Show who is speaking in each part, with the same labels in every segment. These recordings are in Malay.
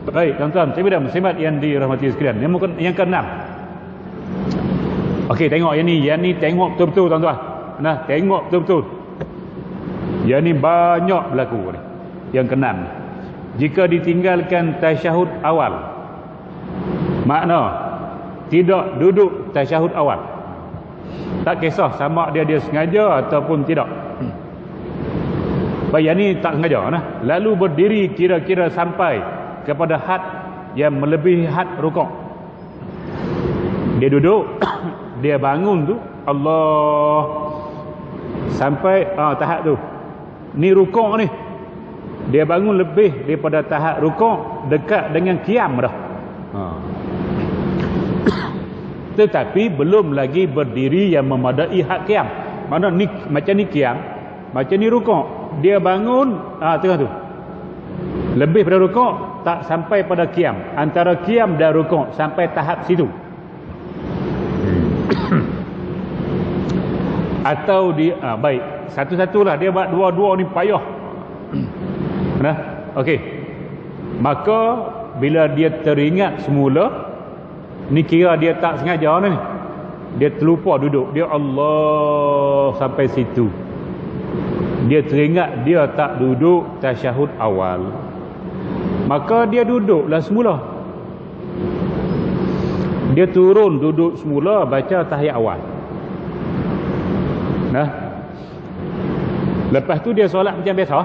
Speaker 1: Baik, tuan-tuan, saya muslimat yang dirahmati sekalian. Yang keenam. Okey, tengok yang ni tengok betul-betul tuan-tuan. Nah, tengok betul-betul. Yang ni banyak berlaku ni. Yang keenam. Jika ditinggalkan tasyahud awal, makna tidak duduk tasyahud awal. Tak kisah sama dia sengaja ataupun tidak. Baik, yang ni tak sengaja nah. Lalu berdiri kira-kira sampai kepada had yang melebihi had rukuk. Dia duduk, dia bangun tu, Allah, sampai tahap tu. Ni rukuk ni. Dia bangun lebih daripada tahap rukuk, dekat dengan qiyam dah. Tetapi belum lagi berdiri yang memadai had qiyam. Mana ni macam ni qiyam, macam ni rukuk. Dia bangun tengah tu. Lebih pada rukuk, tak sampai pada qiyam. Antara qiyam dan rukuk sampai tahap situ. Atau dia baik, satu-satulah dia buat dua-dua ni payah. Nah, okey. Maka bila dia teringat semula, ni kira dia tak sengaja ni. Dia terlupa duduk. Dia Allah sampai situ. Dia teringat dia tak duduk tasyahud awal. Maka dia duduklah semula. Dia turun duduk semula, baca tahiyat awal. Nah. Lepas tu dia solat macam biasa.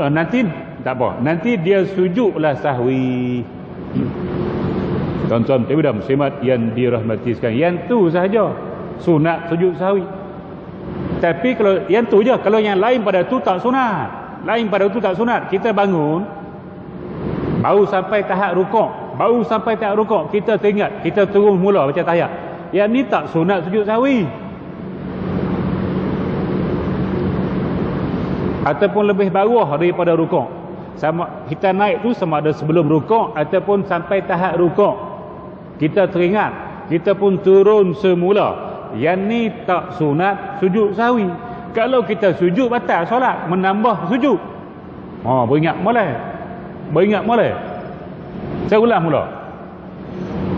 Speaker 1: Nanti tak apa. Nanti dia sujudlah sahwi. Tuan-tuan, tapi dah muslimat yang dirahmati sekalian. Yang tu sahaja sunat sujud sahwi. Tapi kalau yang tu je, kalau yang lain pada tu tak sunat. Lain pada tu tak sunat. Kita bangun baru sampai tahap rukuk. Baru sampai tahap rukuk kita teringat, kita turun mula baca tahiyat. Yang ni tak sunat sujud sahwi. Ataupun lebih bawah daripada rukuk. Sama kita naik tu sama ada sebelum rukuk ataupun sampai tahap rukuk. Kita teringat, kita pun turun semula. Yang ni tak sunat sujud sahwi. Kalau kita sujud batal solat, menambah sujud. Beringat molek. Beringat molek. Saya ulang mula.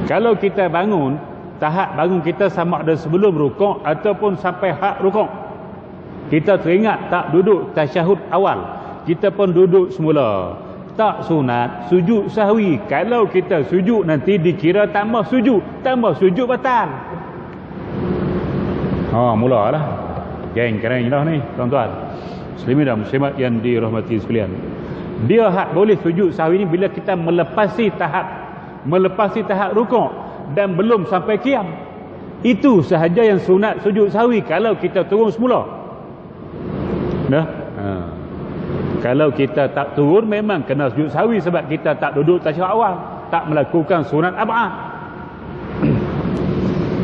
Speaker 1: Kalau kita bangun, tahap bangun kita sama ada sebelum rukuk ataupun sampai hak rukuk. Kita teringat tak duduk tasyahud awal. Kita pun duduk semula. Tak sunat sujud sahwi. Kalau kita sujud nanti dikira tambah sujud. Tambah sujud batal. Mulalah. Geng keren dah ni, tuan-tuan. Muslimin dan muslimat yang dirahmati sekalian. Dia hak boleh sujud sahwi ni bila kita melepasi tahap rukuk dan belum sampai qiyam. Itu sahaja yang sunat sujud sahwi kalau kita turun semula. Dah. Kalau kita tak turun memang kena sujud sahwi sebab kita tak duduk tasyahud awal, tak melakukan sunat ab'ad.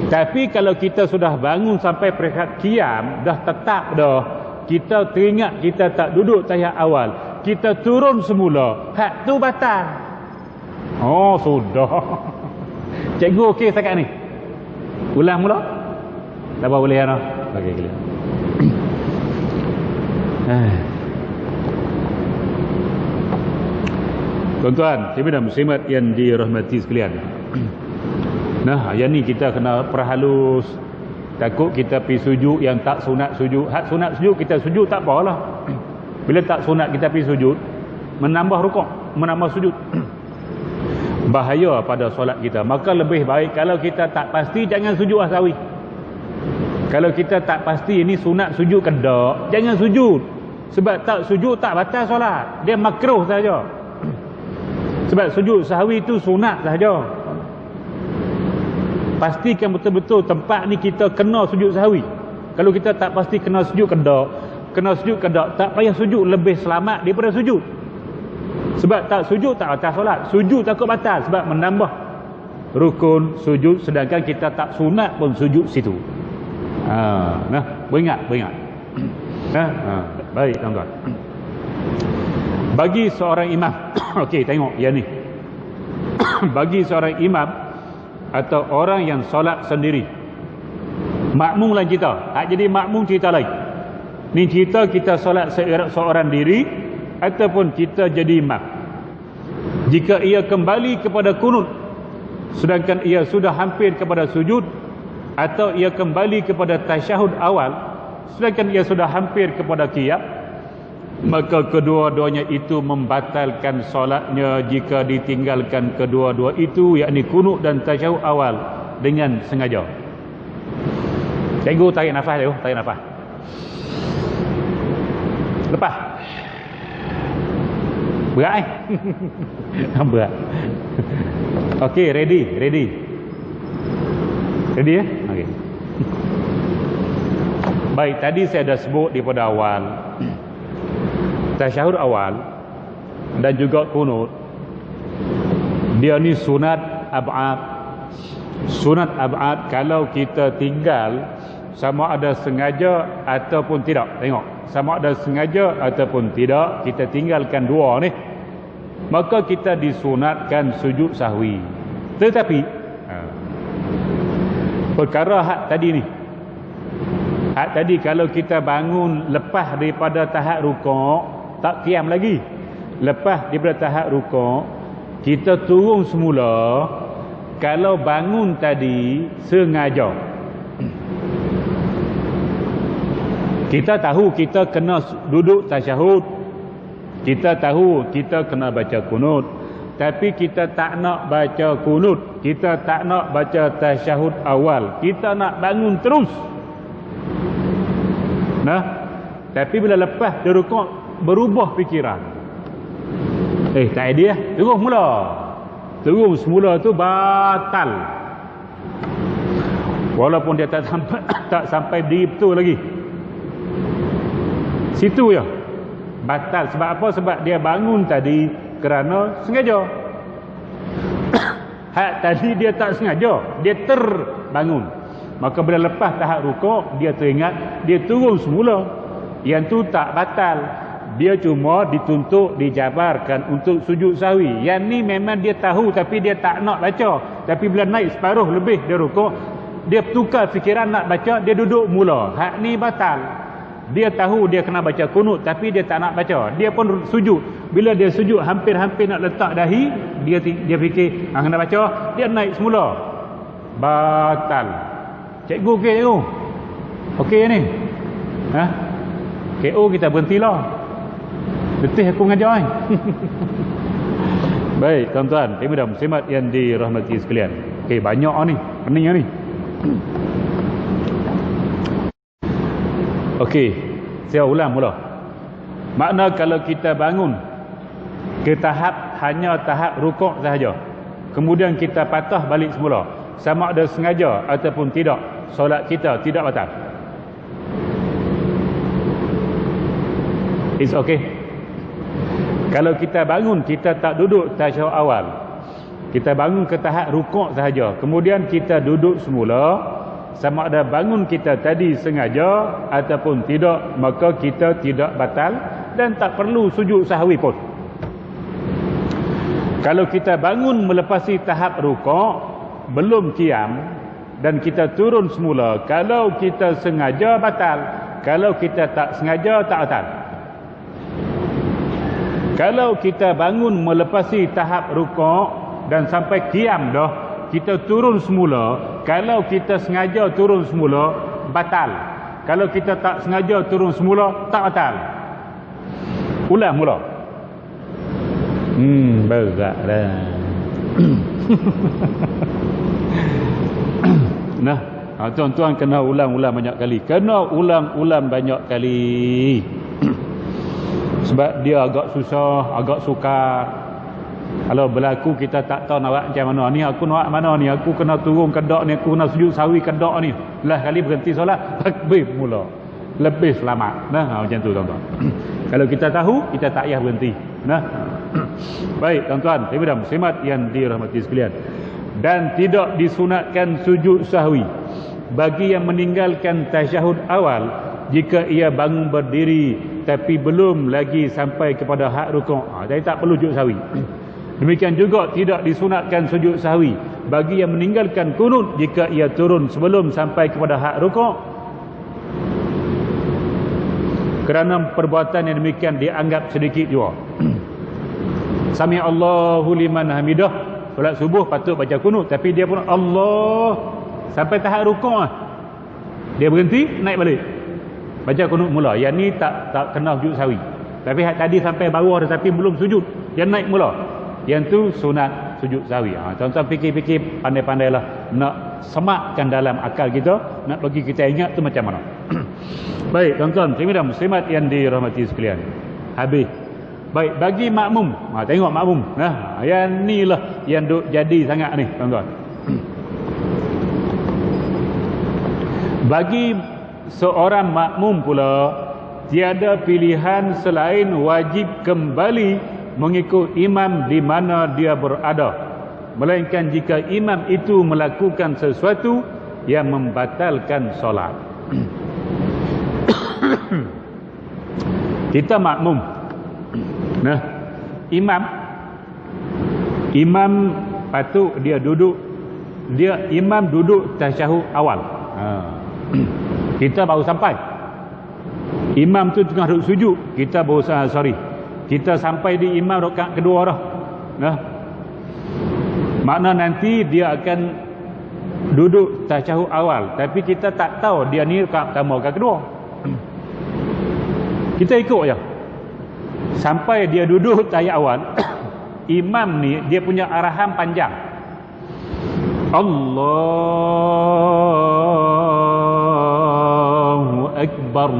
Speaker 1: Tapi kalau kita sudah bangun sampai peringkat qiyam, dah tetap dah, kita teringat kita tak duduk tahiyat awal, kita turun semula, hak tu batal. Sudah. Cikgu okey setakat ni? Ulang mula? Tak apa, boleh ya? Okey, clear. Tuan-tuan, dan muslimat yang dirahmati sekalian. Nah, yang ni kita kena perhalus. Takut kita pergi sujud yang tak sunat sujud. Hak sunat sujud kita sujud tak apalah. Bila tak sunat kita pergi sujud, menambah rukuk, menambah sujud. Bahaya pada solat kita. Maka lebih baik kalau kita tak pasti jangan sujud sahwi. Kalau kita tak pasti ini sunat sujud ke tak, jangan sujud. Sebab tak sujud tak batal solat. Dia makruh saja. Sebab sujud sahwi itu sunat saja. Pastikan betul-betul tempat ni kita kena sujud sahwi. Kalau kita tak pasti kena sujud ke tak, tak payah sujud, lebih selamat daripada sujud. Sebab tak sujud tak batal solat. Sujud takut batal sebab menambah rukun sujud, sedangkan kita tak sunat pun sujud situ. Beringat. Baik, tuan-tuan. Bagi seorang imam, okey, tengok yang ni. Bagi seorang imam atau orang yang solat sendiri, makmum lain cerita. Jadi makmum cerita lain. Ni cerita kita solat seorang diri, ataupun kita jadi imam, jika ia kembali kepada kunut sedangkan ia sudah hampir kepada sujud, atau ia kembali kepada tasyahud awal sedangkan ia sudah hampir kepada qiyam, maka kedua-duanya itu membatalkan solatnya jika ditinggalkan kedua-dua itu, yakni kunut dan tasyahud awal dengan sengaja. Cikgu tarik nafas dulu, tarik nafas. Lepas. Berat berat. Okey, ready. Ready ya? Okey. Baik, tadi saya dah sebut daripada awal. Tasyahud awal dan juga kunut, dia ni sunat ab'ad. Sunat ab'ad kalau kita tinggal, sama ada sengaja ataupun tidak. Tengok, sama ada sengaja ataupun tidak, kita tinggalkan dua ni, maka kita disunatkan sujud sahwi. Tetapi perkara hak tadi ni, hak tadi kalau kita bangun lepas daripada tahap rukuk, tak qiyam lagi, lepas daripada tahap rukuk, kita turun semula, kalau bangun tadi sengaja, kita tahu kita kena duduk tasyahud, kita tahu kita kena baca kunut, tapi kita tak nak baca kunut, kita tak nak baca tasyahud awal, kita nak bangun terus. Tapi bila lepas dari rukuk berubah fikiran, tak idea, terus mula. Terus semula tu batal, walaupun dia tak sampai berdiri betul lagi. Situ ya batal. Sebab apa? Sebab dia bangun tadi kerana sengaja. Hak tadi dia tak sengaja, dia terbangun. Maka bila lepas tahap rukuk, dia teringat, dia turun semula. Yang tu tak batal, dia cuma dituntut, dijabarkan untuk sujud sahwi. Yang ni memang dia tahu tapi dia tak nak baca. Tapi bila naik separuh lebih dia rukuk, dia tukar fikiran nak baca, dia duduk mula. Hak ni batal. Dia tahu dia kena baca kunut tapi dia tak nak baca, dia pun sujud. Bila dia sujud hampir-hampir nak letak dahi, dia fikir kena baca, dia naik semula. Batal. Cikgu okey cikgu? Okey ni? KO kita berhentilah. Letih aku mengajar ni. Baik tuan-tuan, ibu dan muslimat yang dirahmati sekalian. Okey, banyak ni, pening ni. Okey, saya ulang mula. Makna kalau kita bangun ke tahap hanya tahap rukuk sahaja, kemudian kita patah balik semula, sama ada sengaja ataupun tidak, solat kita tidak batal. It's okay. Kalau kita bangun, kita tak duduk tasyahud awal, kita bangun ke tahap rukuk sahaja, kemudian kita duduk semula, sama ada bangun kita tadi sengaja ataupun tidak, maka kita tidak batal dan tak perlu sujud sahwi pun. Kalau kita bangun melepasi tahap rukuk, belum qiyam, dan kita turun semula, kalau kita sengaja batal, kalau kita tak sengaja tak batal. Kalau kita bangun melepasi tahap rukuk dan sampai qiyam dah, kita turun semula, kalau kita sengaja turun semula batal, kalau kita tak sengaja turun semula tak batal. Ulang mula. Berat dah. Nah, tuan-tuan kena ulang-ulang banyak kali, kena ulang-ulang banyak kali. Sebab dia agak susah, agak sukar. Kalau berlaku kita tak tahu nak buat macam mana ni, aku nak buat mana ni, aku kena turun kedak ni, aku kena sujud sahwi kedak ni, lah kali berhenti solat, takbir mula, lebih selamat. Nah, macam tu tuan-tuan. Kalau kita tahu, kita tak payah berhenti. Nah. Baik tuan-tuan, ibu dan muslimat yang dirahmati sekalian, dan tidak disunatkan sujud sahwi bagi yang meninggalkan tasyahud awal jika ia bangun berdiri tapi belum lagi sampai kepada hak rukuk. Jadi tak perlu sujud sahwi. Demikian juga tidak disunatkan sujud sahwi bagi yang meninggalkan kunut jika ia turun sebelum sampai kepada hak rukuk. Kerana perbuatan yang demikian dianggap sedikit juga. Sami Allahu liman hamidah, solat subuh patut baca kunut, tapi dia pun Allah sampai tahap rukuk lah. Dia berhenti, naik balik, baca kunut mula. Yang ni tak kena sujud sawi. Tapi tadi sampai bawah tetapi belum sujud, dia naik mula. Yang tu sunat sujud sawi. Tuan-tuan fikir-fikir pandai-pandailah nak semakkan dalam akal kita, nak bagi kita ingat tu macam mana. Baik tuan-tuan, muslimin dan muslimat yang dirahmati sekalian. Habis. Baik, bagi makmum. Tengok makmum. Yang ni lah yang duk jadi sangat ni tuan-tuan. Bagi seorang makmum pula, tiada pilihan selain wajib kembali mengikut imam di mana dia berada, melainkan jika imam itu melakukan sesuatu yang membatalkan solat. Kita makmum. Imam patut dia duduk, imam duduk tasyahud awal. Kita baru sampai, imam tu tengah duduk sujud, kita baru kita sampai di imam rakaat kedua dah. Makna nanti dia akan duduk tasyahud awal, tapi kita tak tahu dia ni rakaat pertama ke kedua. Kita ikut je sampai dia duduk tasyahud awal. Imam ni dia punya arahan panjang, Allahu Akbar.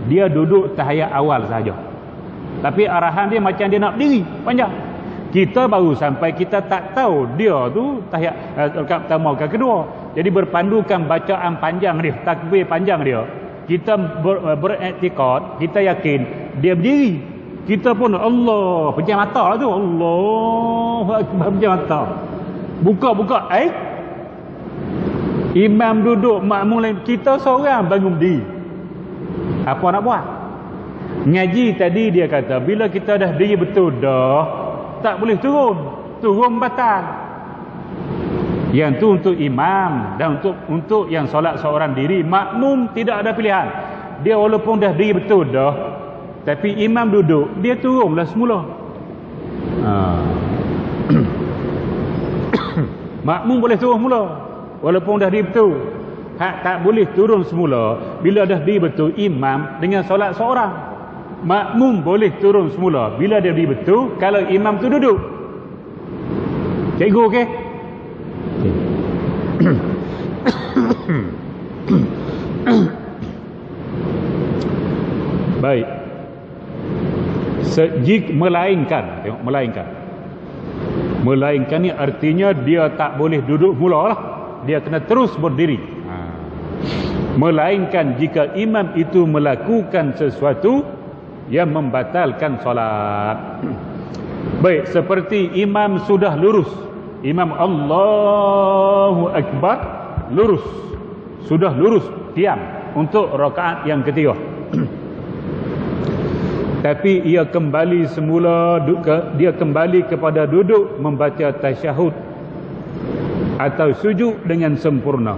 Speaker 1: Dia duduk tahiyat awal saja, tapi arahan dia macam dia nak berdiri panjang. Kita baru sampai, kita tak tahu dia tu tahiyat rakaat pertama ke kedua. Jadi berpandukan bacaan panjang dia, takbir panjang dia, kita berektikad, kita yakin dia berdiri. Kita pun Allah pejam mata tu, Allahu Akbar, pejam mata, buka imam duduk, makmum lain, kita seorang bangun berdiri. Apa nak buat? Ngaji tadi dia kata bila kita dah diri betul dah, tak boleh turun batal. Yang tu untuk imam, dan untuk yang solat seorang diri. Makmum tidak ada pilihan, dia walaupun dah diri betul dah, tapi imam duduk, dia turunlah semula. Makmum boleh turun semula walaupun dah diri betul. Hak tak boleh turun semula bila dah diri betul imam dengan solat seorang. Makmum boleh turun semula bila dia diri betul kalau imam tu duduk. Cikgu okey? Baik. Melainkan, tengok, melainkan ni artinya dia tak boleh duduk mula lah, dia kena terus berdiri. Melainkan jika imam itu melakukan sesuatu yang membatalkan solat. Baik, seperti imam sudah lurus, imam Allahu Akbar, sudah lurus diam untuk rakaat yang ketiga. Tapi ia kembali semula, dia kembali kepada duduk membaca tasyahud atau sujud dengan sempurna.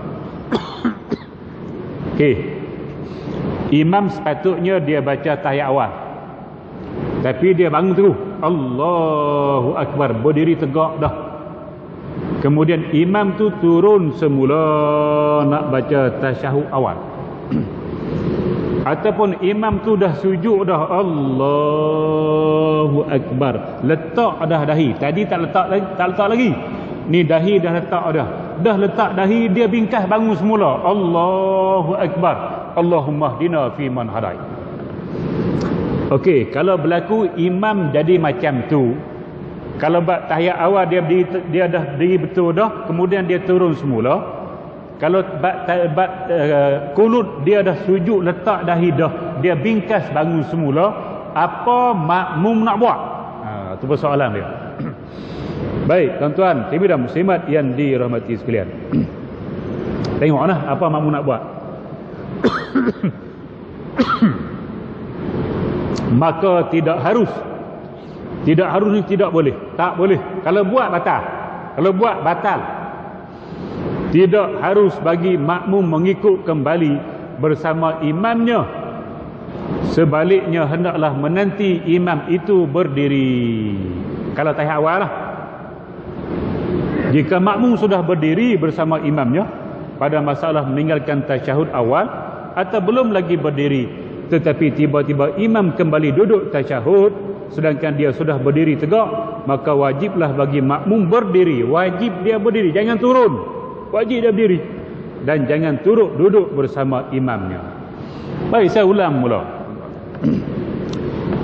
Speaker 1: Okey, imam sepatutnya dia baca tahiyat awal, tapi dia bangun terus Allahu Akbar, berdiri tegak dah. Kemudian imam tu turun semula nak baca tasyahud awal. Ataupun imam tu dah sujud dah, Allahu Akbar, letak dah dahi. Tadi tak letak lagi. Ni dahi dah letak dah. Dah letak dahi, dia bingkas bangun semula. Allahu Akbar. Allahumma hdina fi man hadait. Okey, kalau berlaku imam jadi macam tu, kalau bab tahiyat awal dia dah berdiri betul dah, kemudian dia turun semula. Kalau kunut dia dah sujud, letak dahi dah, dia bingkas bangun semula, apa makmum nak buat? Itu persoalan dia. Baik tuan-tuan, muslimin dan muslimat yang dirahmati sekalian. Tengoklah apa makmum nak buat. Maka tidak harus ni tidak boleh, tak boleh. Kalau buat batal. Tidak harus bagi makmum mengikut kembali bersama imamnya Sebaliknya hendaklah menanti imam itu berdiri. Kalau tahiyat awal lah. Jika makmum sudah berdiri bersama imamnya pada masalah meninggalkan tasyahud awal atau belum lagi berdiri, tetapi tiba-tiba imam kembali duduk tasyahud sedangkan dia sudah berdiri tegak, maka wajiblah bagi makmum berdiri. Wajib dia berdiri, jangan turun. Wajib dia berdiri dan jangan turut duduk bersama imamnya. Baik, saya ulang mula.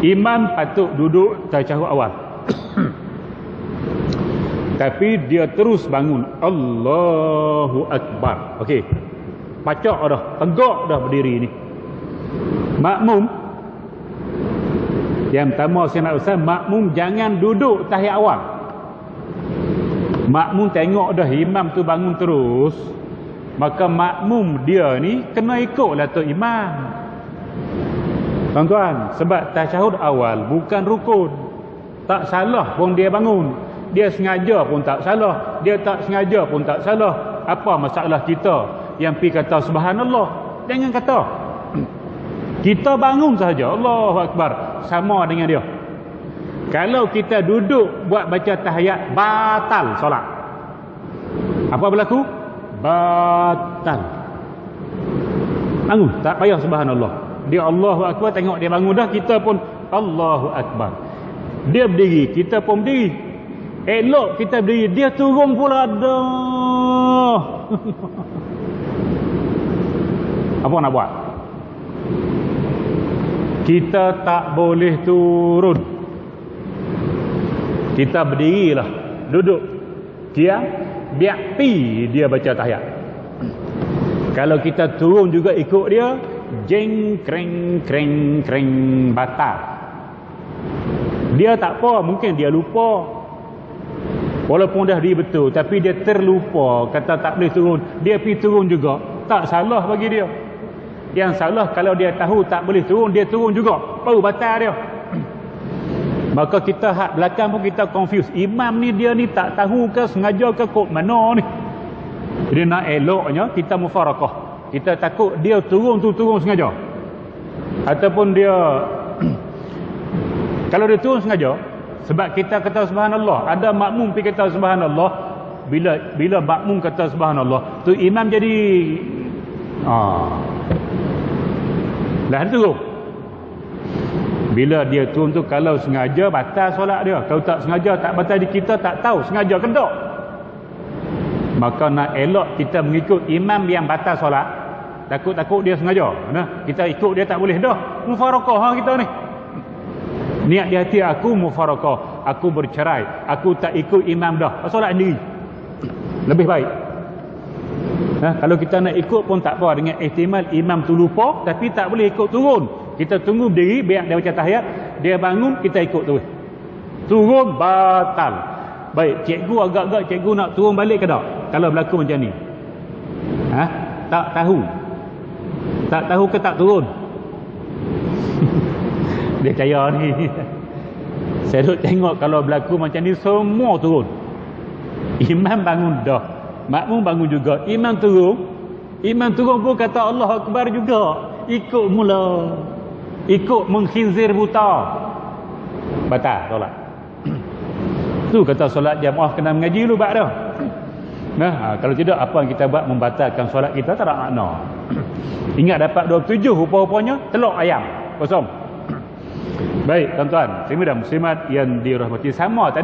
Speaker 1: Imam patut duduk tasyahud awal. Tapi dia terus bangun, Allahu Akbar. Okey. Pacak dah, tegak dah berdiri ni. Makmum, yang pertama saya nak usaha, makmum jangan duduk tahiyat awal. Makmum tengok dah imam tu bangun terus, maka makmum dia ni kena ikutlah tu imam. Tuan-tuan, sebab tasyahud awal bukan rukun. Tak salah pun dia bangun. Dia sengaja pun tak salah, dia tak sengaja pun tak salah. Apa masalah kita yang pergi kata subhanallah? Jangan kata. Kita bangun sahaja, Allahu Akbar, sama dengan dia. Kalau kita duduk buat baca tahiyat, batal solat. Apa berlaku? Batal. Bangun, tak payah subhanallah. Dia Allahu Akbar, tengok dia bangun dah, kita pun Allahu Akbar. Dia berdiri, kita pun berdiri. Elok kita berdiri, dia turun pula dah. Apa nak buat? Kita tak boleh turun. Kita berdirilah, duduk, diam, biar pi dia baca tahiyat. Kalau kita turun juga ikut dia, jeng kreng kreng kreng, batal. Dia tak apa, mungkin dia lupa. Walaupun dah dia betul, tapi dia terlupa, kata tak boleh turun, dia pergi turun juga, tak salah bagi dia. Yang salah kalau dia tahu tak boleh turun, dia turun juga, baru batal dia. Maka kita hak belakang pun kita confuse, imam ni dia ni tak tahu ke sengaja ke kok mana ni. Jadi nak eloknya kita mufarakah. Kita takut dia turun tu turun sengaja, ataupun dia kalau dia turun sengaja, sebab kita kata subhanallah, ada makmum pergi kata subhanallah, bila makmum kata subhanallah tu imam jadi dah turun. Bila dia turun tu, kalau sengaja batal solat dia, kalau tak sengaja tak batal. Kita tak tahu sengaja ke tak, maka nak elok kita mengikut imam yang batal solat. Takut-takut dia sengaja, kita ikut dia tak boleh dah. Mufarakah kita ni, niat di hati aku mufarakah, aku bercerai, aku tak ikut imam dah, solat sendiri lebih baik. Kalau kita nak ikut pun tak apa, dengan ihtimal imam tu lupa, tapi tak boleh ikut turun. Kita tunggu berdiri, biar dia baca tahiyat, dia bangun, kita ikut terus. Turun batal. Baik, cikgu agak-agak cikgu nak turun balik ke tak kalau berlaku macam ni? Tak tahu. Tak tahu ke tak turun? Dia percaya ni. Saya duk tengok kalau berlaku macam ni, semua turun. Imam bangun dah, makmum bangun juga, imam turun pun kata Allah Akbar juga, ikut mula, ikut mengkhinzir buta, batal solat. Tu kata solat jamaah kena mengaji dulu bak dah. Kalau tidak, apa yang kita buat membatalkan solat kita, tak ada makna. Ingat dapat 27, rupa-rupanya telur ayam kosong. Baik tuan-tuan, muslimin dan muslimat yang dirahmati, sama tadi